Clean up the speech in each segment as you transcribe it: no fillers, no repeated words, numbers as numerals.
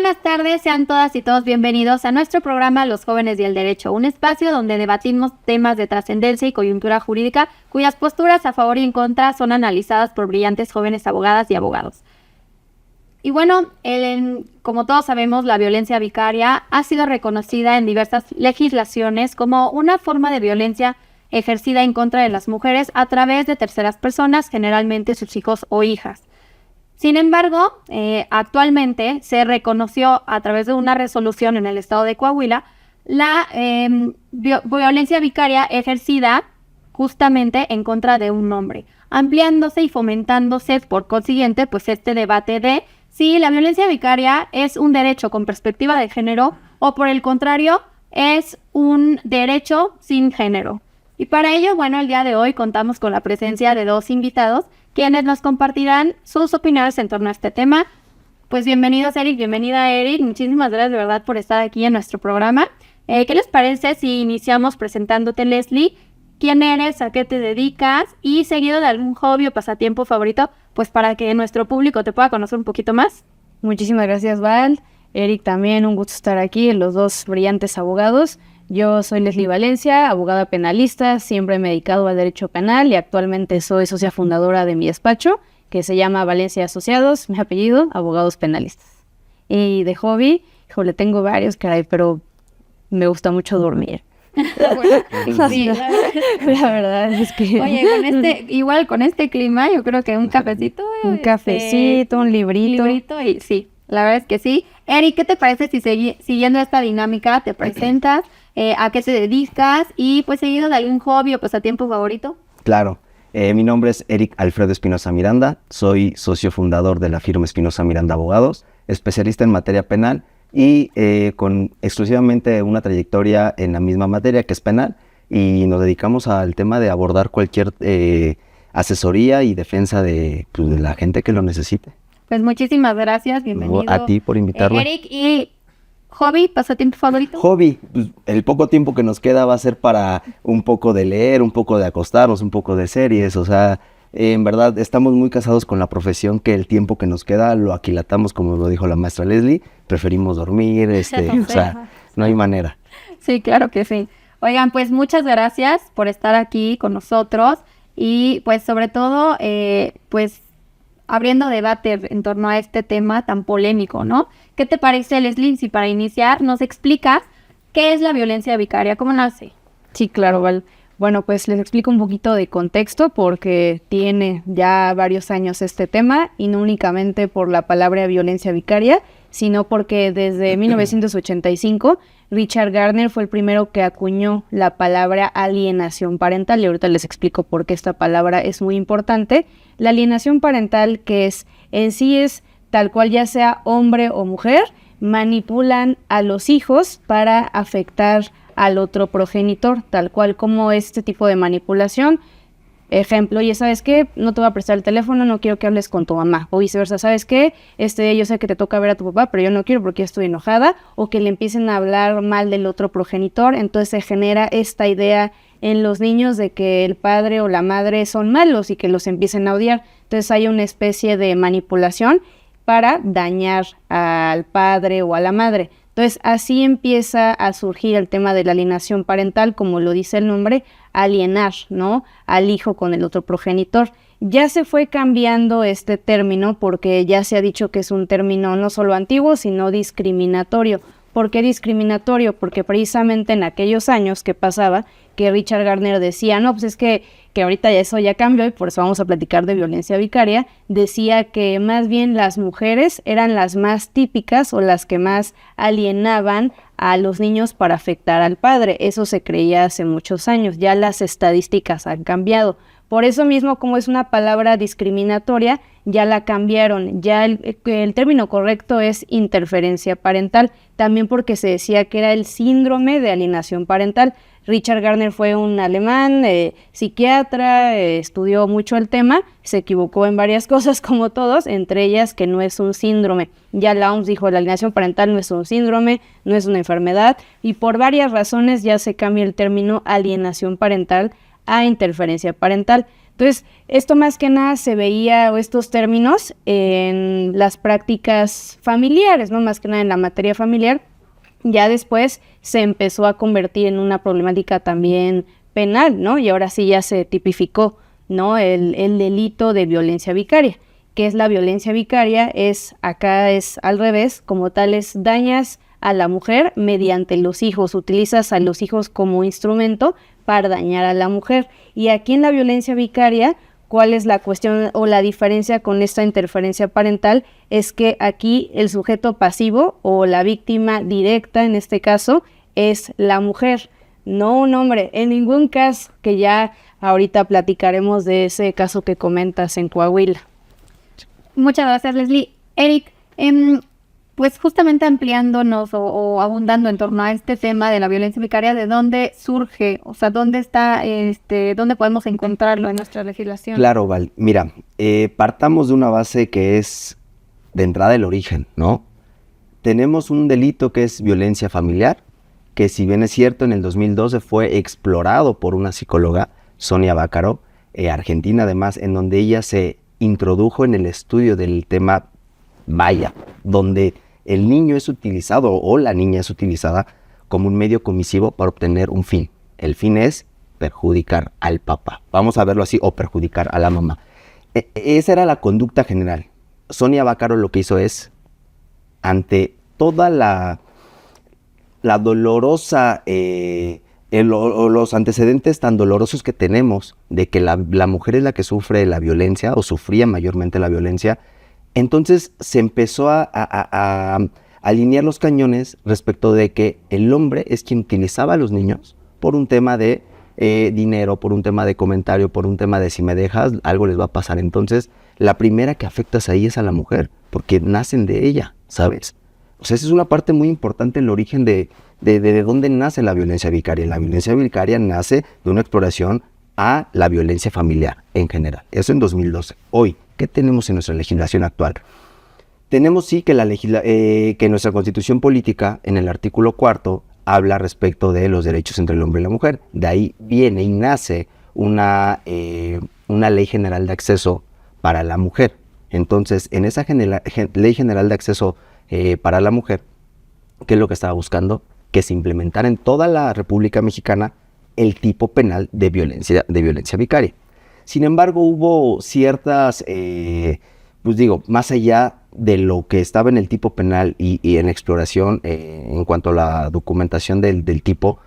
buenas tardes, sean todas y todos bienvenidos a nuestro programa Los Jóvenes y el Derecho, un espacio donde debatimos temas de trascendencia y coyuntura jurídica cuyas posturas a favor y en contra son analizadas por brillantes jóvenes abogadas y abogados. Y bueno, como todos sabemos, la violencia vicaria ha sido reconocida en diversas legislaciones como una forma de violencia ejercida en contra de las mujeres a través de terceras personas, generalmente sus hijos o hijas. Sin embargo, actualmente se reconoció a través de una resolución en el estado de Coahuila la violencia vicaria ejercida justamente en contra de un hombre, ampliándose y fomentándose por consiguiente pues este debate de si la violencia vicaria es un derecho con perspectiva de género o por el contrario es un derecho sin género. Y para ello, bueno, el día de hoy contamos con la presencia de dos invitados quienes nos compartirán sus opiniones en torno a este tema. Pues bienvenidos, Eric, bienvenida, Eric. Muchísimas gracias de verdad por estar aquí en nuestro programa. ¿Qué les parece si iniciamos presentándote, Leslie? ¿Quién eres? ¿A qué te dedicas? Y seguido de algún hobby o pasatiempo favorito, pues para que nuestro público te pueda conocer un poquito más. Muchísimas gracias, Val. Eric, también un gusto estar aquí, los dos brillantes abogados. Yo soy Leslie Valencia, abogada penalista, siempre me he dedicado al derecho penal y actualmente soy socia fundadora de mi despacho, que se llama Valencia Asociados, mi apellido, abogados penalistas. Y de hobby, híjole, tengo varios, caray, pero me gusta mucho dormir. Sí, la verdad es que... Oye, igual con este clima, yo creo que un cafecito. Un cafecito, un librito. Y sí, la verdad es que sí. Eric, ¿qué te parece si siguiendo esta dinámica te presentas? ¿A qué te dedicas? Y pues seguido de algún hobby o pasatiempo favorito. Claro, mi nombre es Eric Alfredo Espinosa Miranda, soy socio fundador de la firma Espinosa Miranda Abogados, especialista en materia penal y con exclusivamente una trayectoria en la misma materia que es penal, y nos dedicamos al tema de abordar cualquier asesoría y defensa de la gente que lo necesite. Pues muchísimas gracias, bienvenido. A ti por invitarme. Eric, ¿y hobby, pasatiempo favorito? Hobby, pues el poco tiempo que nos queda va a ser para un poco de leer, un poco de acostarnos, un poco de series, o sea, en verdad estamos muy casados con la profesión que el tiempo que nos queda lo aquilatamos, como lo dijo la maestra Leslie, preferimos dormir, o sea, no hay manera. Sí, claro que sí. Oigan, pues muchas gracias por estar aquí con nosotros y pues sobre todo, pues abriendo debate en torno a este tema tan polémico, ¿no? ¿Qué te parece, Leslie, si para iniciar nos explicas qué es la violencia vicaria, cómo nace? Sí, claro, Val. Bueno, pues les explico un poquito de contexto porque tiene ya varios años este tema y no únicamente por la palabra violencia vicaria, sino porque desde 1985 Richard Gardner fue el primero que acuñó la palabra alienación parental y ahorita les explico por qué esta palabra es muy importante. La alienación parental, que en sí es tal cual ya sea hombre o mujer, manipulan a los hijos para afectar al otro progenitor, tal cual como este tipo de manipulación. Ejemplo, oye, ¿sabes qué? No te voy a prestar el teléfono, no quiero que hables con tu mamá. O viceversa, ¿sabes qué? Yo sé que te toca ver a tu papá, pero yo no quiero porque estoy enojada. O que le empiecen a hablar mal del otro progenitor. Entonces se genera esta idea en los niños de que el padre o la madre son malos y que los empiecen a odiar. Entonces hay una especie de manipulación para dañar al padre o a la madre. Entonces así empieza a surgir el tema de la alienación parental, como lo dice el nombre, alienar, ¿no? Al hijo con el otro progenitor. Ya se fue cambiando este término porque ya se ha dicho que es un término no solo antiguo, sino discriminatorio. ¿Por qué discriminatorio? Porque precisamente en aquellos años que pasaba, que Richard Gardner decía, no, pues es que ahorita eso ya cambió y por eso vamos a platicar de violencia vicaria, decía que más bien las mujeres eran las más típicas o las que más alienaban a los niños para afectar al padre. Eso se creía hace muchos años, ya las estadísticas han cambiado. Por eso mismo, como es una palabra discriminatoria, ya la cambiaron. Ya el término correcto es interferencia parental, también porque se decía que era el síndrome de alienación parental. Richard Gardner fue un alemán, psiquiatra, estudió mucho el tema, se equivocó en varias cosas como todos, entre ellas que no es un síndrome. Ya la OMS dijo la alienación parental no es un síndrome, no es una enfermedad, y por varias razones ya se cambia el término alienación parental a interferencia parental. Entonces, esto más que nada se veía, o estos términos, en las prácticas familiares, ¿no? Más que nada en la materia familiar. Ya después se empezó a convertir en una problemática también penal, ¿no? Y ahora sí ya se tipificó, ¿no? El delito de violencia vicaria. ¿Qué es la violencia vicaria? Acá es al revés, como tal es dañas a la mujer mediante los hijos, utilizas a los hijos como instrumento para dañar a la mujer. Y aquí en la violencia vicaria, ¿cuál es la cuestión o la diferencia con esta interferencia parental? Es que aquí el sujeto pasivo o la víctima directa, en este caso, es la mujer, no un hombre. En ningún caso, que ya ahorita platicaremos de ese caso que comentas en Coahuila. Muchas gracias, Leslie. Eric, pues justamente ampliándonos o abundando en torno a este tema de la violencia vicaria, ¿de dónde surge? O sea, ¿dónde está, dónde podemos encontrarlo en nuestra legislación? Claro, Val. Mira, partamos de una base que es de entrada el origen, ¿no? Tenemos un delito que es violencia familiar, que si bien es cierto, en el 2012 fue explorado por una psicóloga, Sonia Bácaro, argentina además, en donde ella se introdujo en el estudio del tema Maya, donde el niño es utilizado o la niña es utilizada como un medio comisivo para obtener un fin. El fin es perjudicar al papá, vamos a verlo así, o perjudicar a la mamá. Esa era la conducta general. Sonia Bácaro lo que hizo es, ante toda la dolorosa, los antecedentes tan dolorosos que tenemos de que la mujer es la que sufre la violencia o sufría mayormente la violencia, entonces se empezó a alinear los cañones respecto de que el hombre es quien utilizaba a los niños por un tema de dinero, por un tema de comentario, por un tema de si me dejas, algo les va a pasar. Entonces, la primera que afectas ahí es a la mujer, porque nacen de ella, ¿sabes? O sea, esa es una parte muy importante en el origen de dónde nace la violencia vicaria. La violencia vicaria nace de una exploración a la violencia familiar en general. Eso en 2012. Hoy, ¿qué tenemos en nuestra legislación actual? Tenemos sí que que nuestra Constitución política, en el artículo 4, habla respecto de los derechos entre el hombre y la mujer. De ahí viene y nace una ley general de acceso para la mujer. Entonces, en esa ley general de acceso para la mujer, ¿qué es lo que estaba buscando? Que se implementara en toda la República Mexicana el tipo penal de violencia vicaria. Sin embargo, hubo ciertas, más allá de lo que estaba en el tipo penal y en exploración en cuanto a la documentación del tipo,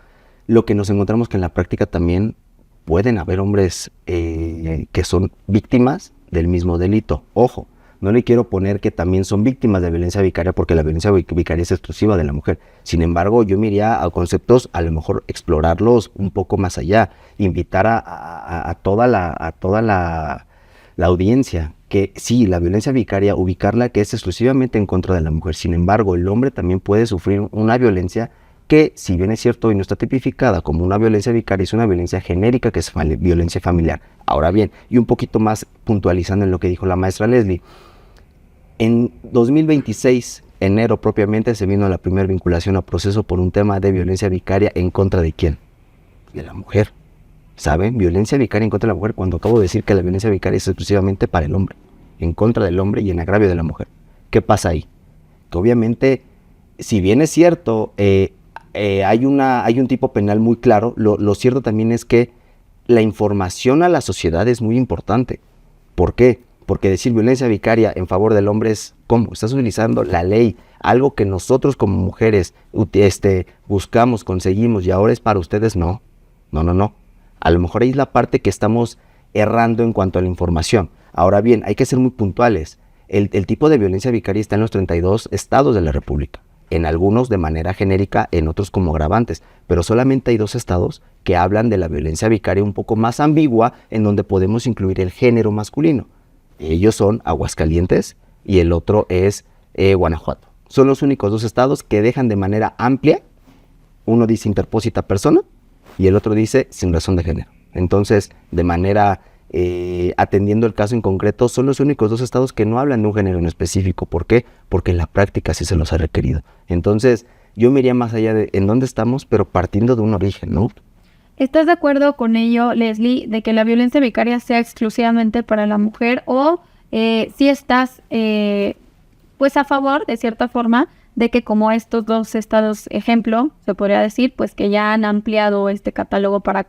lo que nos encontramos que en la práctica también pueden haber hombres que son víctimas del mismo delito. Ojo, no le quiero poner que también son víctimas de violencia vicaria porque la violencia vicaria es exclusiva de la mujer. Sin embargo, yo me iría a conceptos, a lo mejor explorarlos un poco más allá, invitar a toda la audiencia que sí, la violencia vicaria, ubicarla que es exclusivamente en contra de la mujer. Sin embargo, el hombre también puede sufrir una violencia que, si bien es cierto y no está tipificada como una violencia vicaria, es una violencia genérica que es violencia familiar. Ahora bien, y un poquito más puntualizando en lo que dijo la maestra Leslie, en 2026, enero propiamente, se vino la primera vinculación a proceso por un tema de violencia vicaria en contra de ¿quién? De la mujer. ¿Saben? Violencia vicaria en contra de la mujer, cuando acabo de decir que la violencia vicaria es exclusivamente para el hombre, en contra del hombre y en agravio de la mujer. ¿Qué pasa ahí? Que obviamente, si bien es cierto, hay un tipo penal muy claro, lo cierto también es que la información a la sociedad es muy importante. ¿Por qué? Porque decir violencia vicaria en favor del hombre es, ¿cómo? Estás utilizando la ley, algo que nosotros como mujeres buscamos, conseguimos y ahora es para ustedes. No. A lo mejor ahí es la parte que estamos errando en cuanto a la información. Ahora bien, hay que ser muy puntuales. El tipo de violencia vicaria está en los 32 estados de la República. En algunos de manera genérica, en otros como agravantes. Pero solamente hay 2 estados que hablan de la violencia vicaria un poco más ambigua, en donde podemos incluir el género masculino. Ellos son Aguascalientes y el otro es Guanajuato. Son los únicos 2 estados que dejan de manera amplia. Uno dice interpósita persona y el otro dice sin razón de género. Entonces, de manera atendiendo el caso en concreto, son los únicos 2 estados que no hablan de un género en específico. ¿Por qué? Porque en la práctica sí se los ha requerido. Entonces, yo me iría más allá de en dónde estamos, pero partiendo de un origen, ¿no? ¿Estás de acuerdo con ello, Leslie, de que la violencia vicaria sea exclusivamente para la mujer o si estás pues a favor, de cierta forma, de que como estos dos estados ejemplo, se podría decir, pues que ya han ampliado este catálogo para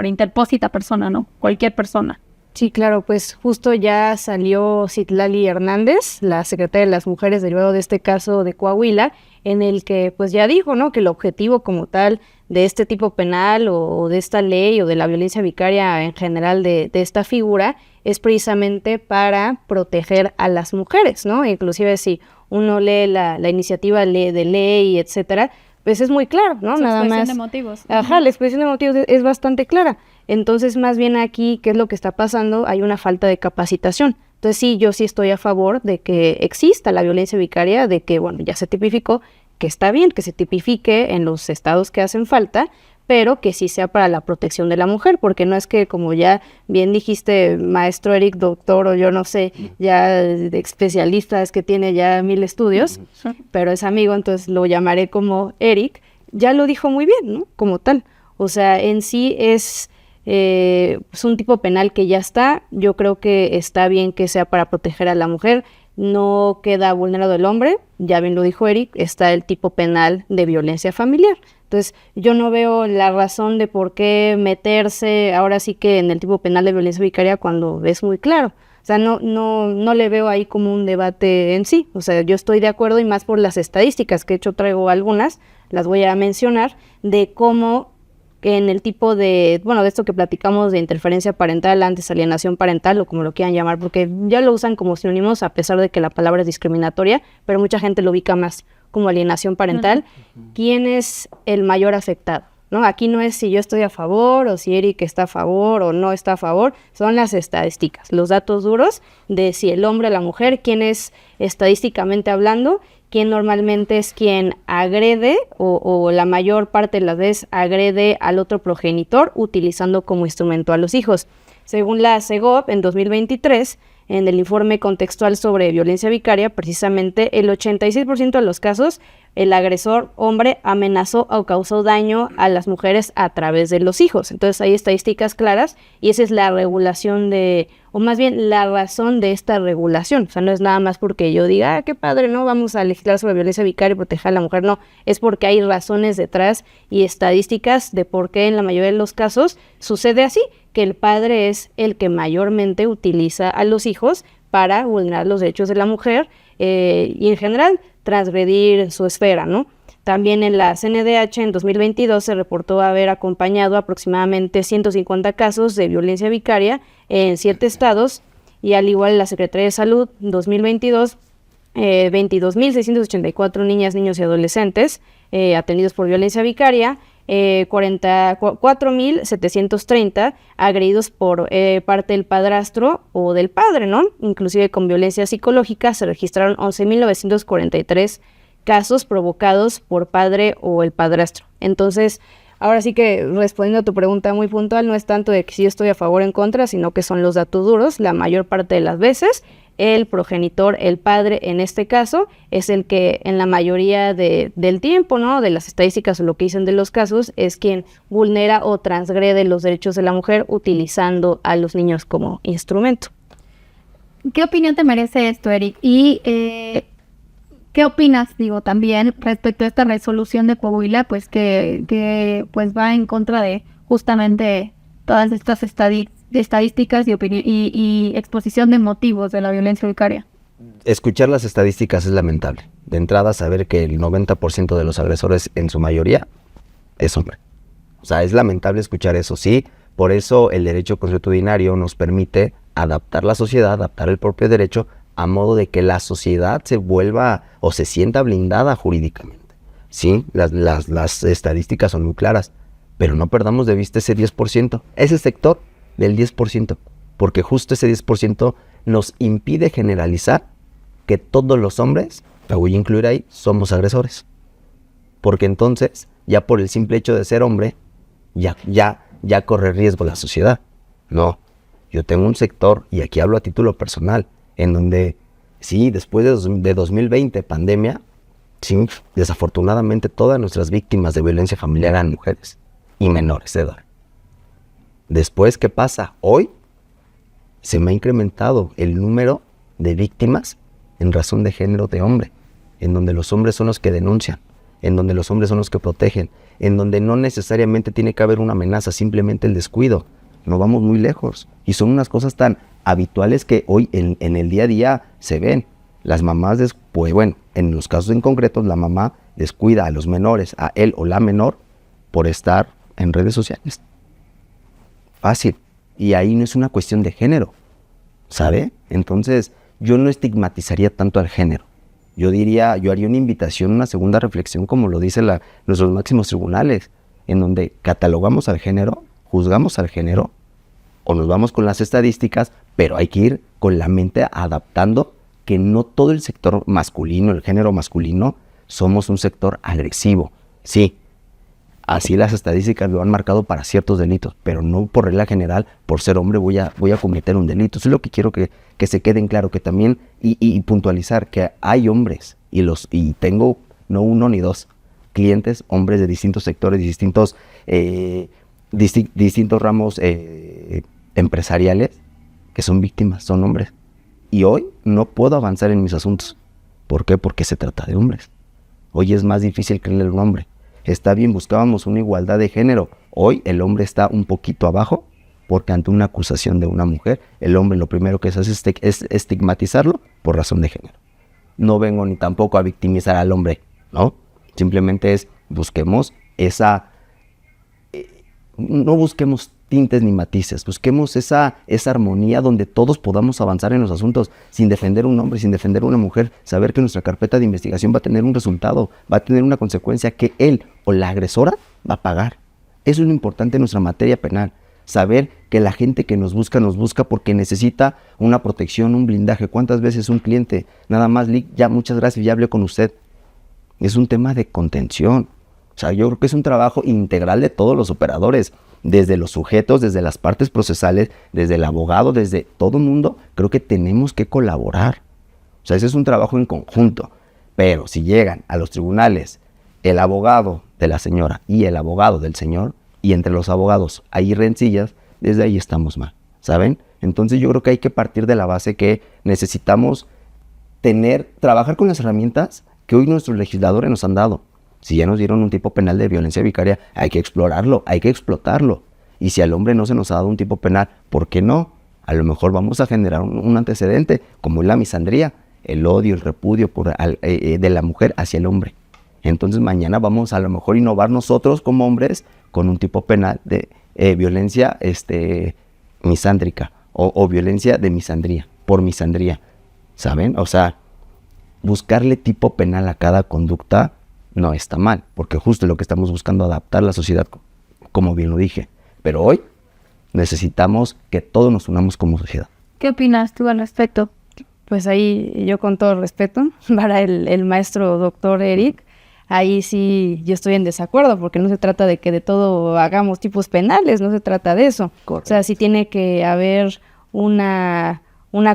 interpósita persona, ¿no? Cualquier persona. Sí, claro, pues justo ya salió Citlali Hernández, la secretaria de las Mujeres, derivado de este caso de Coahuila, en el que pues ya dijo, ¿no?, que el objetivo como tal de este tipo penal o de esta ley o de la violencia vicaria en general de esta figura es precisamente para proteger a las mujeres, ¿no? Inclusive si uno lee la iniciativa de ley, etcétera, pues es muy claro, ¿no? Nada más. La expresión de motivos. Ajá, la expresión de motivos es bastante clara. Entonces, más bien aquí, ¿qué es lo que está pasando? Hay una falta de capacitación. Entonces, sí, yo sí estoy a favor de que exista la violencia vicaria, de que, bueno, ya se tipificó, que está bien que se tipifique en los estados que hacen falta, pero que sí sea para la protección de la mujer, porque no es que, como ya bien dijiste, maestro Eric, doctor, o yo no sé, ya de especialista, es que tiene ya 1000 estudios, pero es amigo, entonces lo llamaré como Eric, ya lo dijo muy bien, ¿no? Como tal. O sea, en sí es un tipo penal que ya está. Yo creo que está bien que sea para proteger a la mujer. No queda vulnerado el hombre, ya bien lo dijo Eric, está el tipo penal de violencia familiar. Entonces, yo no veo la razón de por qué meterse ahora sí que en el tipo penal de violencia vicaria cuando es muy claro. O sea, no le veo ahí como un debate en sí. O sea, yo estoy de acuerdo y más por las estadísticas, que de hecho traigo algunas, las voy a mencionar, de cómo en el tipo de, bueno, de esto que platicamos de interferencia parental, antes alienación parental o como lo quieran llamar, porque ya lo usan como sinónimos a pesar de que la palabra es discriminatoria, pero mucha gente lo ubica más como alienación parental. ¿Quién es el mayor afectado? ¿No? Aquí no es si yo estoy a favor o si Eric está a favor o no está a favor, son las estadísticas, los datos duros de si el hombre o la mujer, quién es estadísticamente hablando, quién normalmente es quien agrede o la mayor parte de las veces agrede al otro progenitor utilizando como instrumento a los hijos. Según la CEGOP, en 2023, en el informe contextual sobre violencia vicaria, precisamente el 86% de los casos, el agresor hombre amenazó o causó daño a las mujeres a través de los hijos. Entonces hay estadísticas claras y esa es la regulación o más bien la razón de esta regulación. O sea, no es nada más porque yo diga, qué padre, ¿no? Vamos a legislar sobre violencia vicaria y proteger a la mujer. No, es porque hay razones detrás y estadísticas de por qué en la mayoría de los casos sucede así, que el padre es el que mayormente utiliza a los hijos para vulnerar los derechos de la mujer y en general transgredir su esfera, ¿no? También en la CNDH en 2022 se reportó haber acompañado aproximadamente 150 casos de violencia vicaria en 7 estados y al igual la Secretaría de Salud en 2022 22.684 niñas, niños y adolescentes atendidos por violencia vicaria, 44.730 agredidos por parte del padrastro o del padre, ¿no? Inclusive con violencia psicológica se registraron 11.943 casos provocados por padre o el padrastro. Entonces, ahora sí que respondiendo a tu pregunta muy puntual, no es tanto de que si yo estoy a favor o en contra, sino que son los datos duros. La mayor parte de las veces el progenitor, el padre en este caso, es el que en la mayoría del tiempo, ¿no?, de las estadísticas o lo que dicen de los casos, es quien vulnera o transgrede los derechos de la mujer utilizando a los niños como instrumento. ¿Qué opinión te merece esto, Eric? Y ¿qué opinas, también respecto a esta resolución de Coahuila, pues que pues va en contra de justamente todas estas estadísticas y exposición de motivos de la violencia vicaria? Escuchar las estadísticas es lamentable. De entrada, saber que el 90% de los agresores, en su mayoría, es hombre. O sea, es lamentable escuchar eso, sí. Por eso el derecho consuetudinario nos permite adaptar la sociedad, adaptar el propio derecho, a modo de que la sociedad se vuelva o se sienta blindada jurídicamente. Sí, las estadísticas son muy claras, pero no perdamos de vista ese 10%, ese sector del 10%, porque justo ese 10% nos impide generalizar que todos los hombres, la voy a incluir ahí, somos agresores. Porque entonces, ya por el simple hecho de ser hombre, ya corre riesgo la sociedad. No, yo tengo un sector, y aquí hablo a título personal, en donde, sí, después de 2020, pandemia, sí, desafortunadamente todas nuestras víctimas de violencia familiar eran mujeres y menores de edad. Después, ¿qué pasa? Hoy se me ha incrementado el número de víctimas en razón de género de hombre, en donde los hombres son los que denuncian, en donde los hombres son los que protegen, en donde no necesariamente tiene que haber una amenaza, simplemente el descuido. No vamos muy lejos. Y son unas cosas tan habituales que hoy en el día a día se ven. Las mamás, pues bueno, en los casos en concreto, la mamá descuida a los menores, a él o la menor, por estar en redes sociales. Fácil. Y ahí no es una cuestión de género, ¿sabe? Entonces, yo no estigmatizaría tanto al género. Yo haría una invitación, una segunda reflexión, como lo dicen nuestros máximos tribunales, en donde catalogamos al género, juzgamos al género, o nos vamos con las estadísticas, pero hay que ir con la mente adaptando que no todo el sector masculino, el género masculino, somos un sector agresivo. Sí, así las estadísticas lo han marcado para ciertos delitos, pero no por regla general, por ser hombre voy a cometer un delito. Eso es lo que quiero que se quede en claro, que también, y puntualizar que hay hombres, y tengo no uno ni dos clientes, hombres de distintos sectores, distintos ramos empresariales, que son víctimas, son hombres. Y hoy no puedo avanzar en mis asuntos. ¿Por qué? Porque se trata de hombres. Hoy es más difícil creerle a un hombre. Está bien, buscábamos una igualdad de género. Hoy el hombre está un poquito abajo, porque ante una acusación de una mujer, el hombre lo primero que se hace es estigmatizarlo por razón de género. No vengo ni tampoco a victimizar al hombre, ¿no? Simplemente busquemos no busquemos tintes ni matices, busquemos esa armonía donde todos podamos avanzar en los asuntos sin defender a un hombre, sin defender a una mujer, saber que nuestra carpeta de investigación va a tener un resultado, va a tener una consecuencia que él o la agresora va a pagar. Eso es lo importante en nuestra materia penal, saber que la gente que nos busca porque necesita una protección, un blindaje. ¿Cuántas veces un cliente, nada más, ya muchas gracias, ya hablé con usted? Es un tema de contención. O sea, yo creo que es un trabajo integral de todos los operadores, desde los sujetos, desde las partes procesales, desde el abogado, desde todo el mundo. Creo que tenemos que colaborar. O sea, ese es un trabajo en conjunto. Pero si llegan a los tribunales el abogado de la señora y el abogado del señor, y entre los abogados hay rencillas, desde ahí estamos mal, ¿saben? Entonces yo creo que hay que partir de la base que necesitamos trabajar con las herramientas que hoy nuestros legisladores nos han dado. Si ya nos dieron un tipo penal de violencia vicaria, hay que explorarlo, hay que explotarlo. Y si al hombre no se nos ha dado un tipo penal, ¿por qué no? A lo mejor vamos a generar un antecedente, como es la misandría, el odio, el repudio de la mujer hacia el hombre. Entonces mañana vamos a lo mejor innovar nosotros como hombres con un tipo penal de violencia misándrica o violencia de misandría, por misandría, ¿saben? O sea, buscarle tipo penal a cada conducta no está mal, porque justo lo que estamos buscando es adaptar la sociedad, como bien lo dije. Pero hoy necesitamos que todos nos unamos como sociedad. ¿Qué opinas tú al respecto? Pues ahí yo con todo respeto para el maestro doctor Eric, ahí sí yo estoy en desacuerdo, porque no se trata de que de todo hagamos tipos penales, no se trata de eso. Correcto. O sea, sí tiene que haber una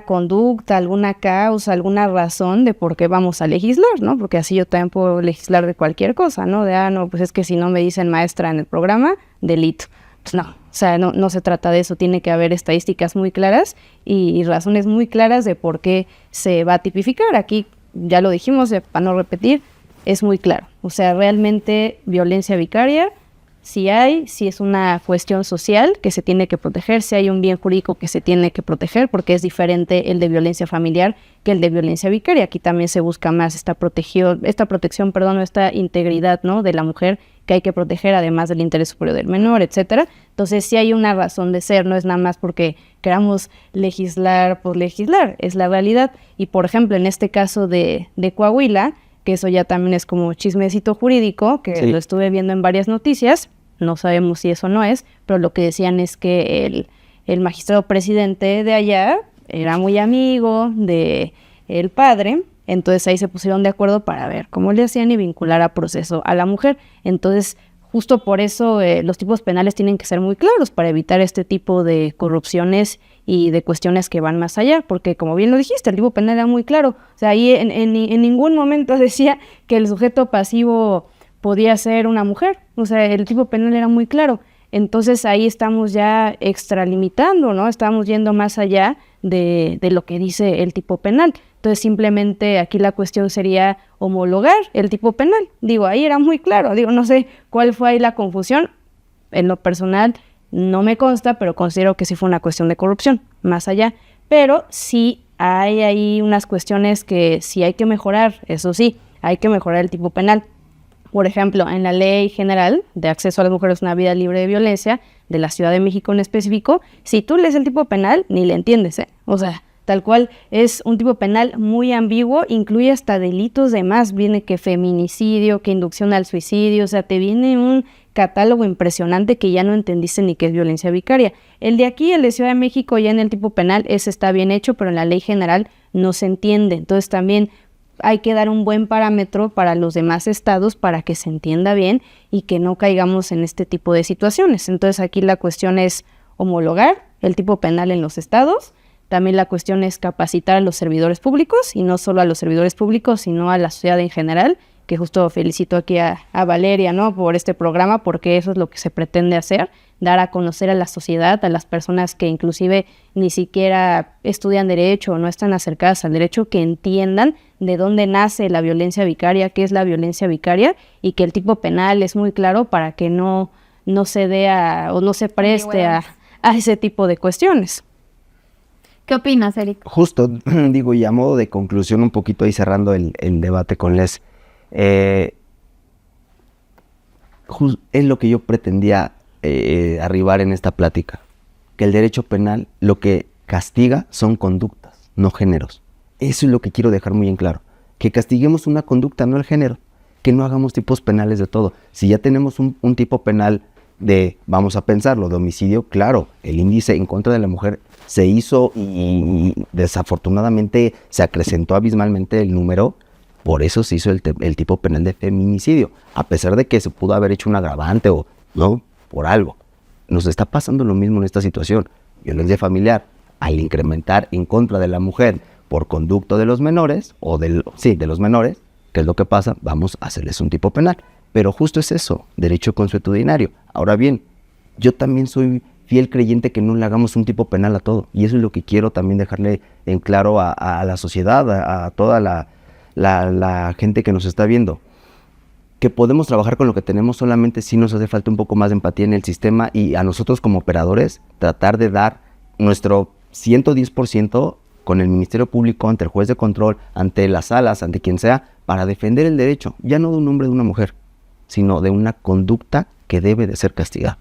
conducta, alguna causa, alguna razón de por qué vamos a legislar, ¿no? Porque así yo también puedo legislar de cualquier cosa, ¿no? No, pues es que si no me dicen maestra en el programa, delito. Pues no, o sea, no se trata de eso, tiene que haber estadísticas muy claras y razones muy claras de por qué se va a tipificar. Aquí, ya lo dijimos, para no repetir, es muy claro. O sea, realmente violencia vicaria, si es una cuestión social que se tiene que proteger, si hay un bien jurídico que se tiene que proteger, porque es diferente el de violencia familiar que el de violencia vicaria. Aquí también se busca más esta protección, esta integridad, ¿no?, de la mujer, que hay que proteger, además del interés superior del menor, etcétera. Entonces sí hay una razón de ser, no es nada más porque queramos legislar por legislar, es la realidad. Y por ejemplo, en este caso de Coahuila, que eso ya también es como chismecito jurídico, que sí, lo estuve viendo en varias noticias, no sabemos si eso no es, pero lo que decían es que el magistrado presidente de allá era muy amigo de el padre, entonces ahí se pusieron de acuerdo para ver cómo le hacían y vincular a proceso a la mujer. Entonces, justo por eso los tipos penales tienen que ser muy claros para evitar este tipo de corrupciones y de cuestiones que van más allá, porque como bien lo dijiste, el tipo penal era muy claro. O sea, ahí en ningún momento decía que el sujeto pasivo podía ser una mujer. O sea, el tipo penal era muy claro. Entonces ahí estamos ya extralimitando, ¿no? Estamos yendo más allá de lo que dice el tipo penal. Entonces simplemente aquí la cuestión sería homologar el tipo penal. Digo, ahí era muy claro. Digo, no sé cuál fue ahí la confusión. En lo personal no me consta, pero considero que sí fue una cuestión de corrupción, más allá. Pero sí hay ahí unas cuestiones que sí hay que mejorar, eso sí, hay que mejorar el tipo penal. Por ejemplo, en la Ley General de Acceso a las Mujeres a una Vida Libre de Violencia, de la Ciudad de México en específico, si tú lees el tipo penal, ni le entiendes, ¿eh? O sea, tal cual es un tipo penal muy ambiguo, incluye hasta delitos de más, viene que feminicidio, que inducción al suicidio, o sea, te viene un catálogo impresionante que ya no entendiste ni qué es violencia vicaria. El de aquí, el de Ciudad de México, ya en el tipo penal, ese está bien hecho, pero en la Ley General no se entiende. Entonces también hay que dar un buen parámetro para los demás estados para que se entienda bien y que no caigamos en este tipo de situaciones. Entonces aquí la cuestión es homologar el tipo penal en los estados. También la cuestión es capacitar a los servidores públicos, y no solo a los servidores públicos, sino a la sociedad en general, que justo felicito aquí a Valeria, ¿no?, por este programa, porque eso es lo que se pretende hacer, dar a conocer a la sociedad, a las personas que inclusive ni siquiera estudian derecho o no están acercadas al derecho, que entiendan de dónde nace la violencia vicaria, qué es la violencia vicaria, y que el tipo penal es muy claro para que no se dé o no se preste a ese tipo de cuestiones. ¿Qué opinas, Eric? Justo, digo, y a modo de conclusión, un poquito ahí cerrando el debate con Les, es lo que yo pretendía arribar en esta plática, que el derecho penal lo que castiga son conductas, no géneros. Eso es lo que quiero dejar muy en claro, que castiguemos una conducta, no el género, que no hagamos tipos penales de todo. Si ya tenemos un tipo penal de, vamos a pensarlo, de homicidio, claro, el índice en contra de la mujer se hizo y desafortunadamente se acrecentó abismalmente el número. Por eso se hizo el tipo penal de feminicidio, a pesar de que se pudo haber hecho un agravante o no, por algo. Nos está pasando lo mismo en esta situación. Violencia familiar, al incrementar en contra de la mujer por conducto de los menores, de los menores, ¿qué es lo que pasa? Vamos a hacerles un tipo penal. Pero justo es eso, derecho consuetudinario. Ahora bien, yo también soy fiel creyente que no le hagamos un tipo penal a todo. Y eso es lo que quiero también dejarle en claro a la sociedad, a toda la gente que nos está viendo, que podemos trabajar con lo que tenemos, solamente si nos hace falta un poco más de empatía en el sistema, y a nosotros como operadores tratar de dar nuestro 110% con el Ministerio Público, ante el juez de control, ante las salas, ante quien sea, para defender el derecho, ya no de un hombre o de una mujer, sino de una conducta que debe de ser castigada.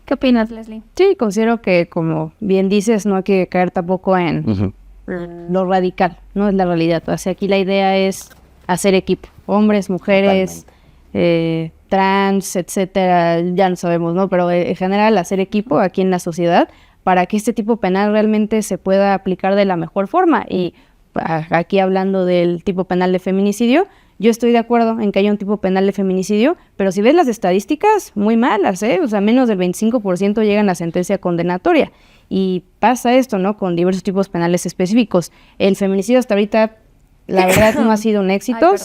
¿Qué opinas, Leslie? Sí, considero que, como bien dices, no hay que caer tampoco en lo radical, no es la realidad. O sea, aquí la idea es hacer equipo, hombres, mujeres, trans, etcétera, ya no sabemos, ¿no? Pero en general hacer equipo aquí en la sociedad para que este tipo penal realmente se pueda aplicar de la mejor forma. Y aquí hablando del tipo penal de feminicidio, yo estoy de acuerdo en que haya un tipo penal de feminicidio, pero si ves las estadísticas, muy malas, ¿eh? O sea, menos del 25% llegan a sentencia condenatoria. Y pasa esto, ¿no?, con diversos tipos penales específicos. El feminicidio hasta ahorita, la verdad, no ha sido un éxito,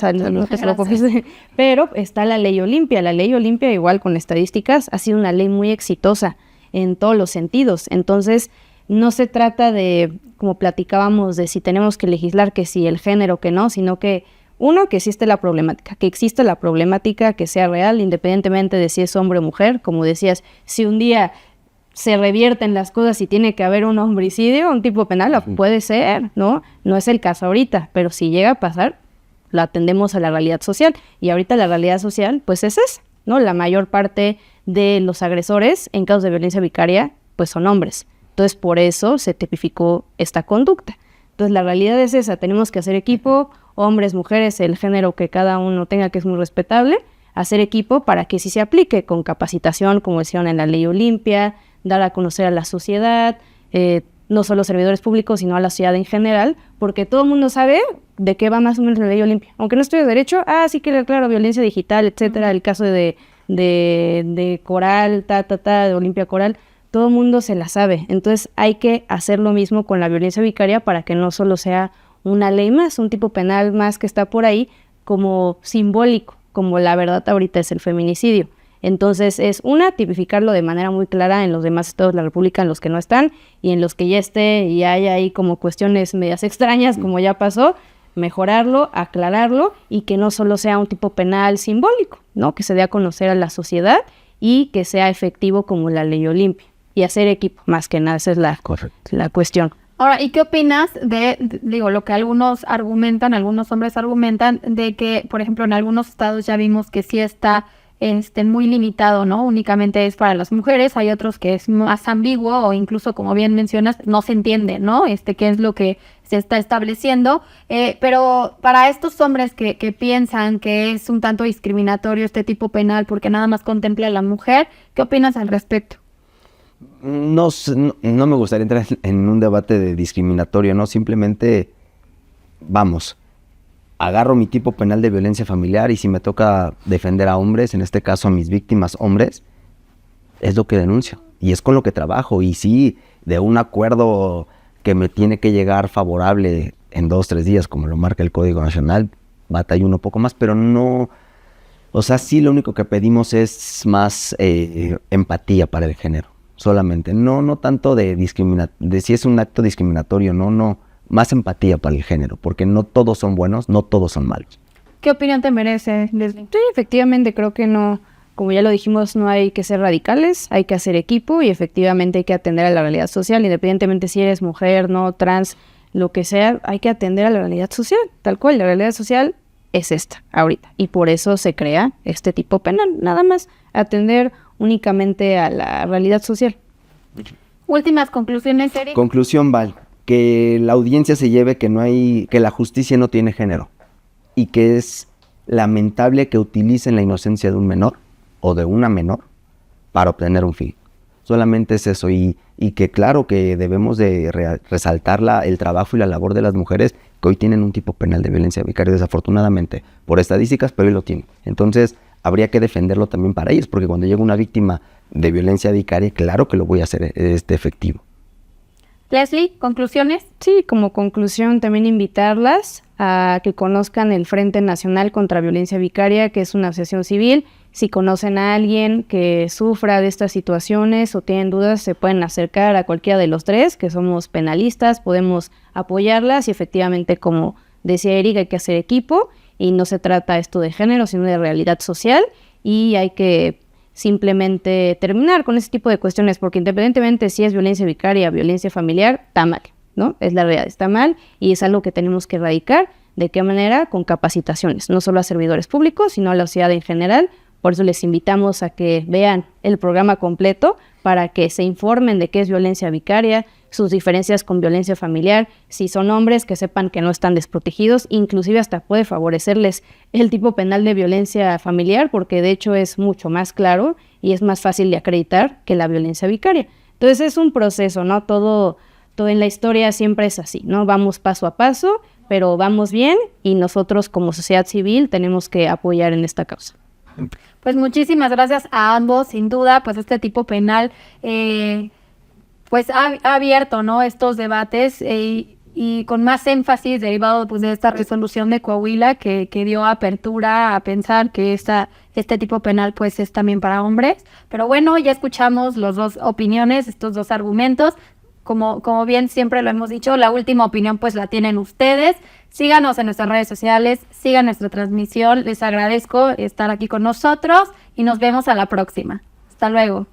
pero está la Ley Olimpia. La Ley Olimpia, igual con estadísticas, ha sido una ley muy exitosa en todos los sentidos. Entonces, no se trata de, como platicábamos, de si tenemos que legislar, que si el género, que no, sino que uno, que existe la problemática, que sea real, independientemente de si es hombre o mujer. Como decías, si un día se revierten las cosas y tiene que haber un homicidio, un tipo penal, puede ser, ¿no? No es el caso ahorita, pero si llega a pasar, lo atendemos a la realidad social. Y ahorita la realidad social, pues es esa, ¿no? La mayor parte de los agresores en casos de violencia vicaria, pues son hombres. Entonces, por eso se tipificó esta conducta. Entonces, la realidad es esa, tenemos que hacer equipo, hombres, mujeres, el género que cada uno tenga, que es muy respetable, hacer equipo para que sí se aplique con capacitación, como decían en la Ley Olimpia, dar a conocer a la sociedad, no solo servidores públicos, sino a la sociedad en general, porque todo el mundo sabe de qué va más o menos la Ley Olimpia. Aunque no estudie derecho, sí que claro, violencia digital, etcétera, el caso de Coral, de Olimpia Coral, todo el mundo se la sabe. Entonces hay que hacer lo mismo con la violencia vicaria para que no solo sea una ley más, un tipo penal más que está por ahí como simbólico, como la verdad ahorita es el feminicidio. Entonces es tipificarlo de manera muy clara en los demás estados de la República en los que no están, y en los que ya esté y hay ahí como cuestiones medias extrañas como ya pasó, mejorarlo, aclararlo, y que no solo sea un tipo penal simbólico, ¿no? Que se dé a conocer a la sociedad y que sea efectivo como la ley Olimpia, y hacer equipo, más que nada, esa es la cuestión. Ahora, ¿y qué opinas digo, lo que algunos hombres argumentan, de que, por ejemplo, en algunos estados ya vimos que sí está muy limitado, ¿no? Únicamente es para las mujeres, hay otros que es más ambiguo, o incluso, como bien mencionas, no se entiende, ¿no? Qué es lo que se está estableciendo, pero para estos hombres que piensan que es un tanto discriminatorio este tipo penal porque nada más contempla a la mujer, ¿qué opinas al respecto? No me gustaría entrar en un debate de discriminatorio, ¿no? Simplemente, agarro mi tipo penal de violencia familiar, y si me toca defender a hombres, en este caso a mis víctimas hombres, es lo que denuncio y es con lo que trabajo. Y sí, de un acuerdo que me tiene que llegar favorable en 2-3 días, como lo marca el Código Nacional, batallo un poco más, pero no, o sea, sí, lo único que pedimos es más empatía para el género, solamente, no tanto de si es un acto discriminatorio, no, más empatía para el género, porque no todos son buenos, no todos son malos. ¿Qué opinión te merece, Leslie? Sí, efectivamente, creo que no, como ya lo dijimos, no hay que ser radicales, hay que hacer equipo, y efectivamente hay que atender a la realidad social, independientemente si eres mujer, no, trans, lo que sea, hay que atender a la realidad social, tal cual. La realidad social es esta, ahorita, y por eso se crea este tipo penal, nada más, atender únicamente a la realidad social. Últimas conclusiones, Eric. Conclusión, Val, que la audiencia se lleve que la justicia no tiene género, y que es lamentable que utilicen la inocencia de un menor o de una menor para obtener un fin. Solamente es eso, y que claro que debemos de resaltar el trabajo y la labor de las mujeres que hoy tienen un tipo penal de violencia vicaria, desafortunadamente, por estadísticas, pero hoy lo tienen. Entonces, habría que defenderlo también para ellos, porque cuando llega una víctima de violencia vicaria, claro que lo voy a hacer efectivo. Leslie, ¿conclusiones? Sí, como conclusión también invitarlas a que conozcan el Frente Nacional contra Violencia Vicaria, que es una asociación civil. Si conocen a alguien que sufra de estas situaciones o tienen dudas, se pueden acercar a cualquiera de los tres, que somos penalistas, podemos apoyarlas, y efectivamente, como decía Eric, hay que hacer equipo, y no se trata esto de género, sino de realidad social, y hay que simplemente terminar con ese tipo de cuestiones, porque independientemente si es violencia vicaria, violencia familiar, está mal, ¿no? Es la realidad, está mal, y es algo que tenemos que erradicar. ¿De qué manera? Con capacitaciones, no solo a servidores públicos, sino a la sociedad en general. Por eso les invitamos a que vean el programa completo, para que se informen de qué es violencia vicaria, sus diferencias con violencia familiar. Si son hombres, que sepan que no están desprotegidos, inclusive hasta puede favorecerles el tipo penal de violencia familiar, porque de hecho es mucho más claro y es más fácil de acreditar que la violencia vicaria. Entonces es un proceso, ¿no? Todo en la historia siempre es así, ¿no? Vamos paso a paso, pero vamos bien, y nosotros como sociedad civil tenemos que apoyar en esta causa. Pues muchísimas gracias a ambos. Sin duda, pues este tipo penal pues ha abierto, ¿no?, estos debates, y con más énfasis derivado pues de esta resolución de Coahuila que dio apertura a pensar que este tipo penal pues es también para hombres. Pero bueno, ya escuchamos las dos opiniones, estos dos argumentos. Como bien siempre lo hemos dicho, la última opinión pues la tienen ustedes. Síganos en nuestras redes sociales, sigan nuestra transmisión. Les agradezco estar aquí con nosotros y nos vemos a la próxima. Hasta luego.